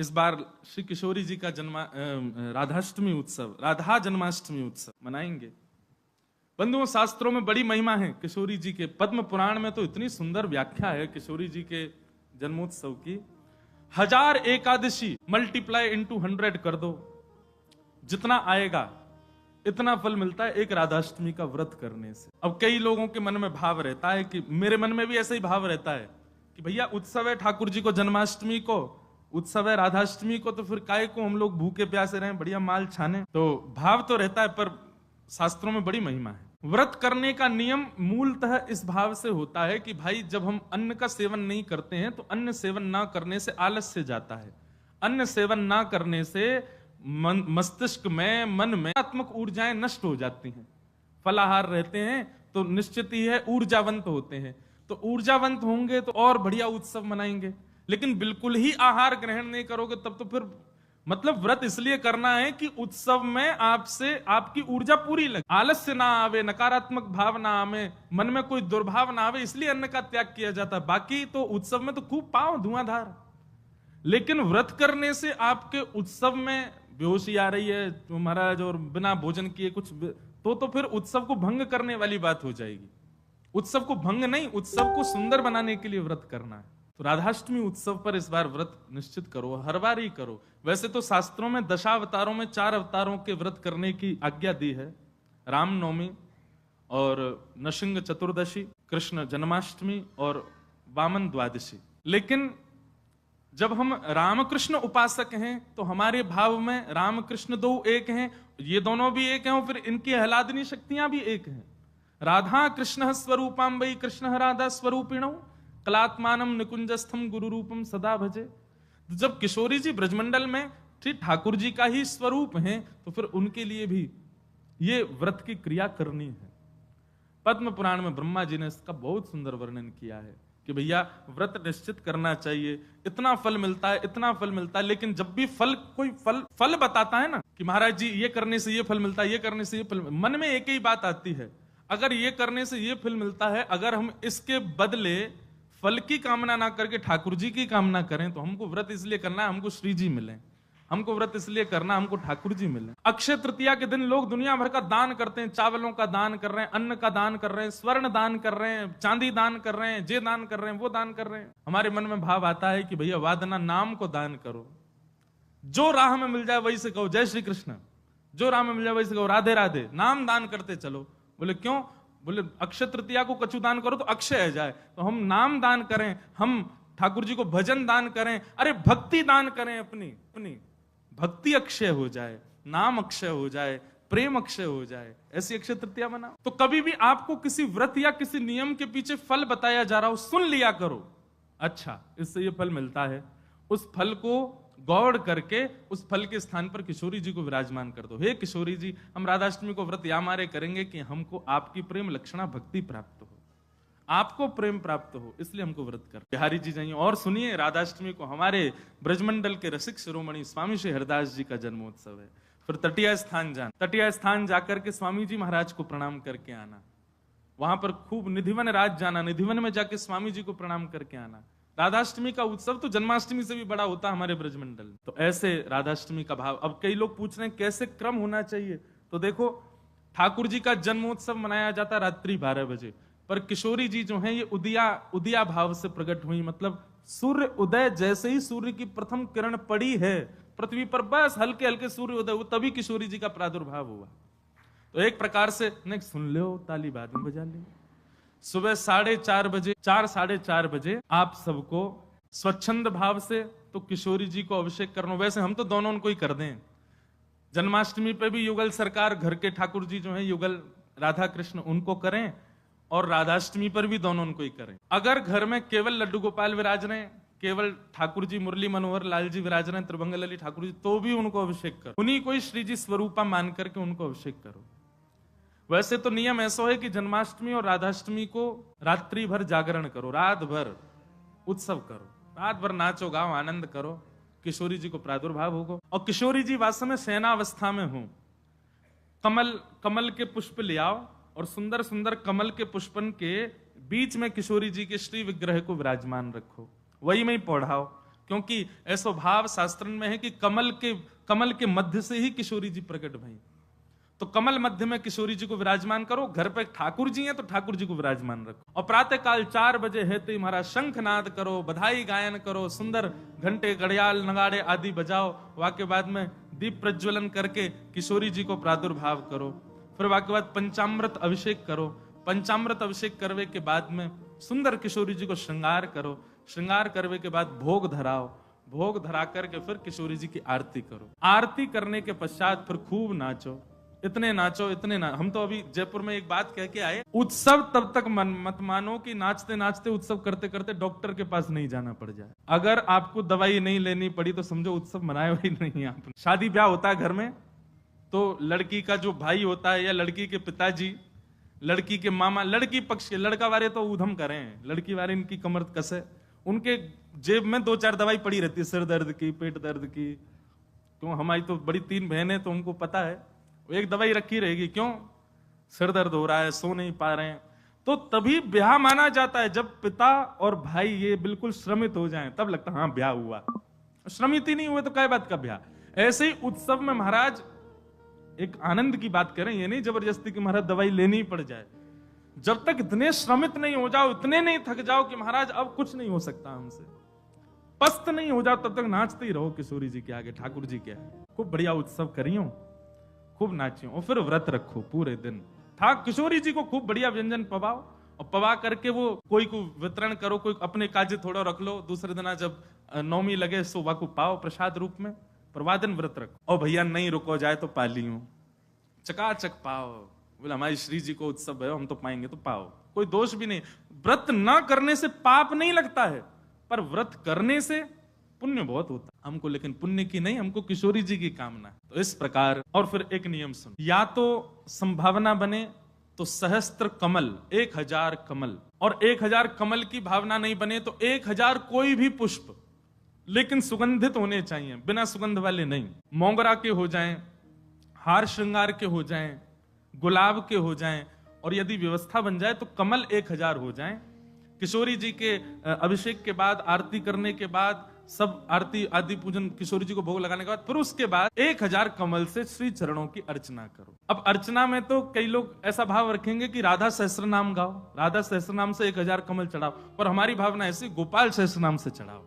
इस बार श्री किशोरी जी का राधाष्टमी उत्सव, राधा जन्माष्टमी उत्सव मनाएंगे। बंधुओं, शास्त्रों में बड़ी महिमा है किशोरी जी के। पद्म पुराण में तो इतनी सुंदर व्याख्या है किशोरी जी के जन्मोत्सव की। 1000 एकादशी मल्टीप्लाई इंटू 100 कर दो, जितना आएगा इतना फल मिलता है एक राधाष्टमी का व्रत करने से। अब कई लोगों के मन में भाव रहता है कि मेरे मन में भी ऐसा ही भाव रहता है कि भैया उत्सव है ठाकुर जी को जन्माष्टमी को, उत्सव है राधाष्टमी को, तो फिर काय को हम लोग भूखे प्यासे रहें, बढ़िया माल छाने। तो भाव तो रहता है, पर शास्त्रों में बड़ी महिमा है। व्रत करने का नियम मूलतः इस भाव से होता है कि भाई जब हम अन्न का सेवन नहीं करते हैं तो अन्न सेवन ना करने से आलस्य जाता है। अन्न सेवन ना करने से मस्तिष्क में, मन में आत्मक ऊर्जाएं नष्ट हो जाती हैं। फलाहार रहते हैं तो निश्चित ही है ऊर्जावंत होते हैं, तो ऊर्जावंत होंगे तो और बढ़िया उत्सव मनाएंगे। लेकिन बिल्कुल ही आहार ग्रहण नहीं करोगे तब तो फिर मतलब व्रत इसलिए करना है कि उत्सव में आपसे आपकी ऊर्जा पूरी लगे, आलस्य ना आवे, नकारात्मक भाव ना आवे, मन में कोई दुर्भाव ना आवे, इसलिए अन्न का त्याग किया जाता है। बाकी तो उत्सव में तो खूब पाओ धुआंधार, लेकिन व्रत करने से आपके उत्सव में बेहोशी आ रही है तो महाराज, और बिना भोजन किए कुछ तो फिर उत्सव को भंग करने वाली बात हो जाएगी। उत्सव को भंग नहीं, उत्सव को सुंदर बनाने के लिए व्रत करना है। तो राधाष्टमी उत्सव पर इस बार व्रत निश्चित करो, हर बार ही करो। वैसे तो शास्त्रों में दशावतारों में 4 अवतारों के व्रत करने की आज्ञा दी है, रामनवमी और नृसिंह चतुर्दशी, कृष्ण जन्माष्टमी और वामन द्वादशी। लेकिन जब हम रामकृष्ण उपासक हैं तो हमारे भाव में रामकृष्ण दो एक हैं, ये दोनों भी एक हैं और फिर इनकी आह्लादनी शक्तियां भी एक हैं। राधा कृष्ण स्वरूपाम वही कृष्ण राधा स्वरूपिणो कलात्मानम निकुंजस्थम गुरु रूपम सदा भजे। तो जब किशोरी जी ब्रजमंडल में ठीक ठाकुर जी का ही स्वरूप हैं तो फिर उनके लिए भी ये व्रत की क्रिया करनी है। पद्म पुराण में ब्रह्मा जी ने इसका बहुत सुंदर वर्णन किया है कि भैया व्रत निश्चित करना चाहिए, इतना फल मिलता है, इतना फल मिलता है। लेकिन जब भी कोई फल बताता है ना कि महाराज जी ये करने से ये फल मिलता है, ये करने से ये फल, मन में एक ही बात आती है, अगर ये करने से ये फल मिलता है, अगर हम इसके बदले फल की कामना ना करके ठाकुर जी की कामना करें तो हमको व्रत इसलिए करना है हमको श्री जी मिले, हमको व्रत इसलिए करना हमको ठाकुर जी मिले। अक्षय तृतीया के दिन लोग दुनिया भर का दान करते हैं, चावलों का दान कर रहे हैं, अन्न का दान कर रहे हैं, स्वर्ण दान कर रहे हैं, चांदी दान कर रहे हैं, जे दान कर रहे हैं, वो दान कर रहे हैं। हमारे मन में भाव आता है कि भैया वादना नाम को दान करो, जो राह में मिल जाए वही से कहो जय श्री कृष्ण, जो राह में मिल जाए वही से कहो राधे राधे, नाम दान करते चलो। बोले क्यों? बोले अक्षय तृतीया को कछु दान करो तो अक्षय जाए, तो हम नाम दान करें, हम ठाकुर जी को भजन दान करें, अरे भक्ति दान करें, अपनी भक्ति अक्षय हो जाए, नाम अक्षय हो जाए, प्रेम अक्षय हो जाए, ऐसी अक्षय तृतीया मनाओ। तो कभी भी आपको किसी व्रत या किसी नियम के पीछे फल बताया जा रहा हो, सुन लिया करो, अच्छा इससे ये फल मिलता है, उस फल को गौड़ करके उस फल के स्थान पर किशोरी जी को विराजमान कर दो। हे किशोरी जी, हम राधाष्टमी को व्रत या मारे करेंगे कि हमको आपकी प्रेम लक्षणा भक्ति प्राप्त हो, आपको प्रेम प्राप्त हो, इसलिए हमको व्रत कर। बिहारी जी जाइए और सुनिए, राधाष्टमी को हमारे ब्रजमंडल के रसिक शिरोमणि स्वामी श्री हरदास जी का जन्मोत्सव है। फिर तटिया स्थान जाकर के स्वामी जी महाराज को प्रणाम करके आना, वहां पर खूब निधिवन राज जाना, निधिवन में जाके स्वामी जी को प्रणाम करके आना। राधाष्टमी का उत्सव तो जन्माष्टमी से भी बड़ा होता है हमारे ब्रजमंडल। तो ऐसे राधाष्टमी का भाव। अब कई लोग पूछ रहे हैं कैसे क्रम होना चाहिए, तो देखो ठाकुर जी का जन्मोत्सव मनाया जाता है रात्रि 12 बजे, पर किशोरी जी जो है ये उदिया भाव से प्रकट हुई। मतलब सूर्य उदय जैसे ही सूर्य की प्रथम किरण पड़ी है पृथ्वी पर, बस हल्के हल्के सूर्य उदय हुआ, तभी किशोरी जी का प्रादुर्भाव हुआ। तो एक प्रकार से नहीं सुन लो, ताली बाद में बजा ली। सुबह 4:30 बजे 4-4:30 बजे आप सबको स्वच्छंद भाव से तो किशोरी जी को अभिषेक करना। वैसे हम तो दोनों उनको ही कर दें, जन्माष्टमी पे भी युगल सरकार घर के ठाकुर जी जो है युगल राधा कृष्ण उनको करें, और राधाष्टमी पर भी दोनों उनको ही करें। अगर घर में केवल लड्डू गोपाल विराज रहे, केवल ठाकुर जी मुरली मनोहर लाल जी विराज रहे, त्रिभंग लली ठाकुर जी, तो भी उनको अभिषेक करो, उन्हीं कोई श्री जी स्वरूपा मान करके उनको अभिषेक करो। वैसे तो नियम ऐसा है कि जन्माष्टमी और राधाष्टमी को रात्रि भर जागरण करो, रात भर उत्सव करो, रात भर नाचो गाओ आनंद करो, किशोरी जी को प्रादुर्भाव होगा। और किशोरी जी वास्तव में शयनावस्था में हो, कमल के पुष्प ले आओ और सुंदर सुंदर कमल के पुष्पन के बीच में किशोरी जी के श्री विग्रह को विराजमान रखो, वही में ही पढ़ाओ, क्योंकि ऐसो भाव शास्त्र में है कि कमल के मध्य से ही किशोरी जी प्रकट भई। तो कमल मध्य में किशोरी जी को विराजमान करो, घर पे ठाकुर जी हैं तो ठाकुर जी को विराजमान रखो, और प्रातः काल 4 बजे है तो महाराज शंखनाद करो, बधाई गायन करो, सुंदर घंटे घड़ियाल नगाड़े आदि बजाओ। वाके बाद में दीप प्रज्वलन करके किशोरी जी को प्रादुर्भाव करो। फिर वाके बाद पंचामृत अभिषेक करो। पंचामृत अभिषेक करवे के बाद में सुंदर किशोरी जी को श्रृंगार करो। श्रृंगार करवे के बाद भोग धराओ। भोग धरा करके फिर किशोरी जी की आरती करो। आरती करने के पश्चात फिर खूब नाचो, इतने नाचो इतने हम तो अभी जयपुर में एक बात कह के आए, उत्सव तब तक मत मानो कि नाचते नाचते उत्सव करते करते डॉक्टर के पास नहीं जाना पड़ जाए। अगर आपको दवाई नहीं लेनी पड़ी तो समझो उत्सव मनाया ही नहीं आपने। शादी ब्याह होता है घर में, तो लड़की का जो भाई होता है या लड़की के पिताजी, लड़की के मामा, लड़की पक्ष के, लड़का वाले तो ऊधम करें, लड़की वाले इनकी कमर कसे, उनके जेब में 2-4 दवाई पड़ी रहती है, सिर दर्द की, पेट दर्द की। क्यों, हमारी तो बड़ी 3 बहनें, तो उनको पता है एक दवाई रखी रहेगी। क्यों, सिर दर्द हो रहा है, सो नहीं पा रहे हैं। तो तभी ब्याह माना जाता है जब पिता और भाई ये बिल्कुल श्रमित हो जाएं, तब लगता है हाँ ब्याह हुआ। श्रमित ही नहीं हुए तो क्या बात का ब्याह। ऐसे ही उत्सव में महाराज एक आनंद की बात करें, ये नहीं जबरदस्ती कि महाराज दवाई लेनी ही पड़ जाए। जब तक इतने श्रमित नहीं हो जाओ, इतने नहीं थक जाओ कि महाराज अब कुछ नहीं हो सकता हमसे, पस्त नहीं हो जाओ, तब तक नाचते ही रहो किशोरी जी के आगे, ठाकुर जी के आगे। खूब बढ़िया उत्सव करियो, खूब नाचियो, और फिर व्रत रखो पूरे दिन। किशोरी जी को खूब बढ़िया व्यंजन पवाओ, और पवा करके वो कोई को वितरण करो, कोई अपने काजे थोड़ा रख लो, दूसरे दिन जब नौमी लगे सो वाको पाओ प्रसाद रूप में, पर वादन व्रत रखो। और भैया नहीं रुको जाए तो पा लियो, चकाचक पाओ। बोले हमारी श्री जी को उत्सव है, हम तो पाएंगे तो पाओ, कोई दोष भी नहीं। व्रत ना करने से पाप नहीं लगता है, पर व्रत करने से पुण्य बहुत होता है हमको, लेकिन पुण्य की नहीं, हमको किशोरी जी की कामना। तो इस प्रकार, और फिर एक नियम सुन, या तो संभावना बने तो सहस्त्र कमल, 1000 कमल, और 1000 कमल की भावना नहीं बने तो 1000 कोई भी पुष्प, लेकिन सुगंधित होने चाहिए, बिना सुगंध वाले नहीं। मोगरा के हो जाएं, हार श्रृंगार के हो जाएं, गुलाब के हो जाएं, और यदि व्यवस्था बन जाए तो कमल 1000 हो जाएं। किशोरी जी के अभिषेक के बाद, आरती करने के बाद, सब आरती आदि पूजन किशोरी जी को भोग लगाने के बाद, फिर उसके बाद 1000 कमल से श्री चरणों की अर्चना करो। अब अर्चना में तो कई लोग ऐसा भाव रखेंगे कि राधा सहस्त्र नाम गाओ, राधा सहस्त्र नाम से 1000 कमल चढ़ाओ, पर हमारी भावना ऐसी, गोपाल सहस्त्र नाम से चढ़ाओ।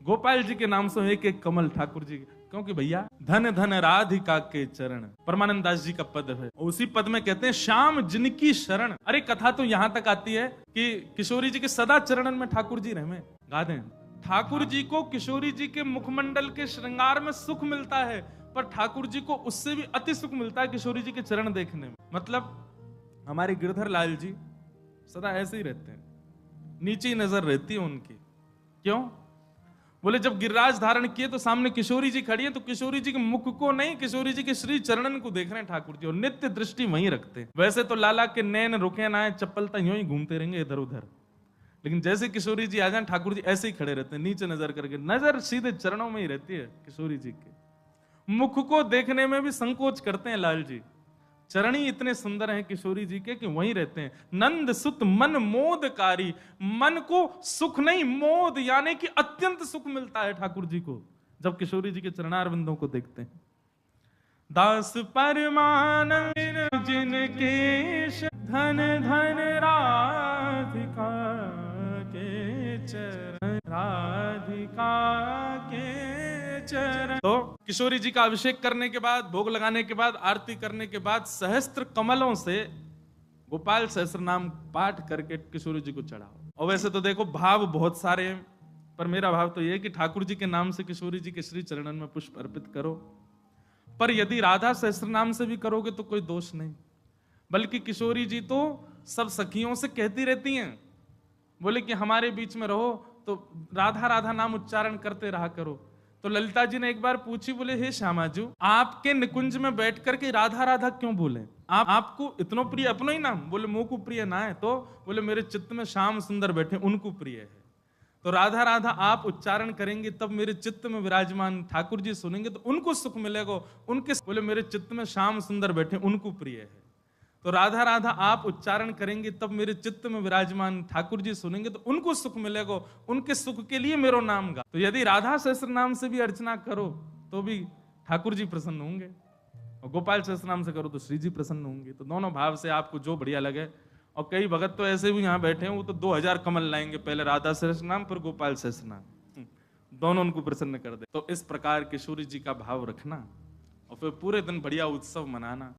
गोपाल जी के नाम से 1-1 कमल ठाकुर जी, क्योंकि भैया धन धन राधिका के चरण, परमानंद दास जी का पद है, उसी पद में कहते हैं श्याम जिनकी शरण। अरे कथा तो यहां तक आती है कि किशोरी जी के सदा चरणन में ठाकुर जी रहे, गा दें। ठाकुर जी को किशोरी जी के मुखमंडल के श्रृंगार में सुख मिलता है, पर ठाकुर जी को उससे भी अति सुख मिलता है किशोरी जी के चरण देखने में। मतलब हमारे गिरधर लाल जी सदा ऐसे ही रहते हैं, नीचे नजर रहती है उनकी। क्यों? बोले जब गिरिराज धारण किए तो सामने किशोरी जी खड़ी है, तो किशोरी जी के मुख को नहीं, किशोरी जी के श्री चरणन को देख रहे हैं ठाकुर जी, और नित्य दृष्टि वहीं रखते हैं। वैसे तो लाला के नैन रुके ना है, चप्पल तो यूं ही घूमते रहेंगे इधर उधर, लेकिन जैसे किशोरी जी आ जाए ठाकुर जी ऐसे ही खड़े रहते हैं, नीचे नजर करके, नजर सीधे चरणों में ही रहती है किशोरी जी के। मुख को देखने में भी संकोच करते हैं लाल जी, चरण ही इतने सुंदर हैं किशोरी जी के कि वहीं रहते हैं। नंद सुत मन मोदकारी, मन को सुख नहीं मोद, यानी कि अत्यंत सुख मिलता है ठाकुर जी को जब किशोरी जी के चरणारविंदों को देखते हैं। दास परमानंद जिनके धन धन राधिका के चरण, राधिका के चरण। तो किशोरी जी का अभिषेक करने के बाद, भोग लगाने के बाद, आरती करने के बाद, सहस्त्र कमलों से गोपाल सहस्त्र नाम पाठ करके किशोरी जी को चढ़ाओ। और वैसे तो देखो भाव बहुत सारे हैं, पर मेरा भाव तो यह है कि ठाकुर जी के नाम से किशोरी जी के श्री चरणन में पुष्प अर्पित करो। पर यदि राधा सहस्त्र नाम से भी करोगे तो कोई दोष नहीं, बल्कि किशोरी जी तो सब सखियों से कहती रहती हैं, बोले कि हमारे बीच में रहो तो राधा राधा नाम उच्चारण करते रहा करो। तो ललिता जी ने एक बार पूछी, बोले हे श्यामाजू, आपके निकुंज में बैठ करके राधा राधा क्यों बोले? आपको इतना प्रिय अपनो ही नाम? बोले मुंह को प्रिय ना है, तो बोले मेरे चित्त में श्याम सुंदर बैठे उनको प्रिय है। तो राधा राधा आप उच्चारण करेंगे तब मेरे चित्त में विराजमान ठाकुर जी सुनेंगे तो उनको सुख मिलेगा, उनके, बोले मेरे चित्त में श्याम सुंदर बैठे उनको प्रिय है। तो राधा राधा आप उच्चारण करेंगे तब मेरे चित्त में विराजमान ठाकुर जी सुनेंगे तो उनको सुख मिलेगा, उनके सुख के लिए मेरो नाम गा। तो यदि राधा सहस्त्र नाम से भी अर्चना करो तो भी ठाकुर जी प्रसन्न होंगे, और गोपाल सहस्त्र नाम से करो तो श्री जी प्रसन्न होंगे। तो दोनों भाव से आपको जो बढ़िया लगे। और कई भगत तो ऐसे भी यहाँ बैठे हैं, वो तो 2000 कमल लाएंगे, पहले राधा सहस्त्र नाम फिर गोपाल सहस्त्र नाम, दोनों उनको प्रसन्न कर दे। तो इस प्रकार किशोरी जी का भाव रखना और फिर पूरे दिन बढ़िया उत्सव मनाना।